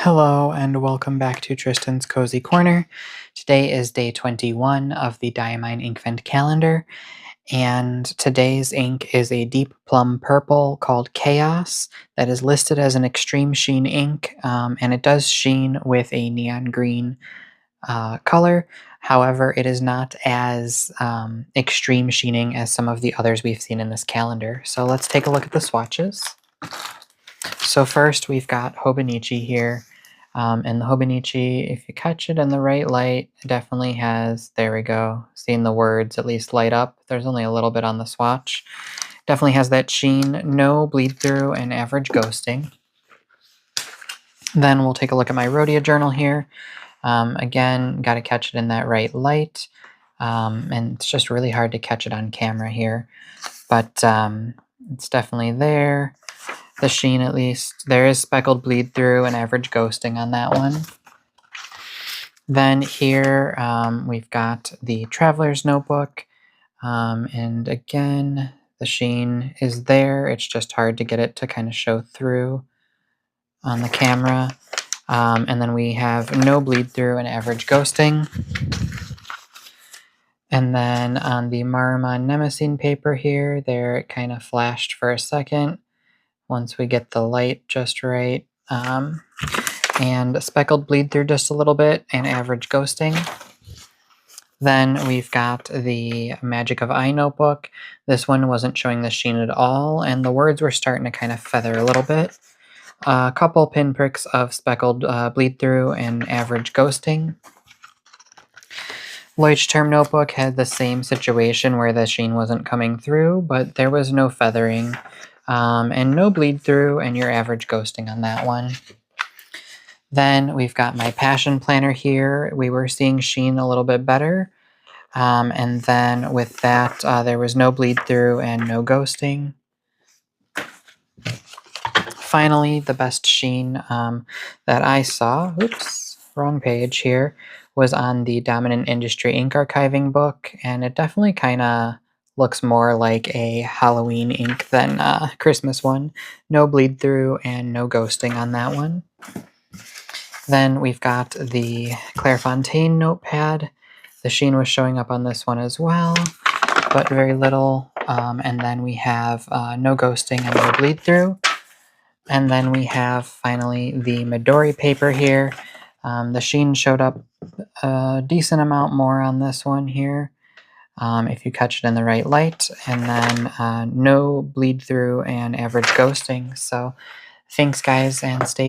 Hello and welcome back to Tristan's Cozy Corner. Today is day 21 of the Diamine Inkvent calendar, and today's ink is a deep plum purple called Chaos that is listed as an extreme sheen ink, and it does sheen with a neon green color. However, it is not as extreme sheening as some of the others we've seen in this calendar. So let's take a look at the swatches. So first we've got Hobonichi here. And the Hobonichi, if you catch it in the right light, it definitely has, there we go, seeing the words at least light up. There's only a little bit on the swatch. Definitely has that sheen, no bleed through, and average ghosting. Then we'll take a look at my Rhodia journal here. Again, got to catch it in that right light. And it's just really hard to catch it on camera here. But it's definitely there. The sheen, at least. There is speckled bleed through and average ghosting on that one. Then here we've got the Traveler's Notebook. And again, the sheen is there. It's just hard to get it to kind of show through on the camera. And then we have no bleed through and average ghosting. And then on the Marmon Nemesine paper here, there it kind of flashed for a second. Once we get the light just right. And speckled bleed through just a little bit and average ghosting. Then we've got the Magic of Eye notebook. This one wasn't showing the sheen at all, and the words were starting to kind of feather a little bit. A couple pinpricks of speckled bleed through and average ghosting. Leuchtturm notebook had the same situation where the sheen wasn't coming through, but there was no feathering. And no bleed through and your average ghosting on that one. Then we've got my Passion Planner here. We were seeing sheen a little bit better. And then with that, there was no bleed through and no ghosting. Finally, the best sheen that I saw, oops, wrong page here, was on the Dominant Industry Ink Archiving book. And it definitely kind of looks more like a Halloween ink than a Christmas one. No bleed through and no ghosting on that one. Then we've got the Clairefontaine notepad. The sheen was showing up on this one as well, but very little. And then we have no ghosting and no bleed through. And then we have finally the Midori paper here. The sheen showed up a decent amount more on this one here. If you catch it in the right light, and then no bleed through and average ghosting. So thanks guys, and stay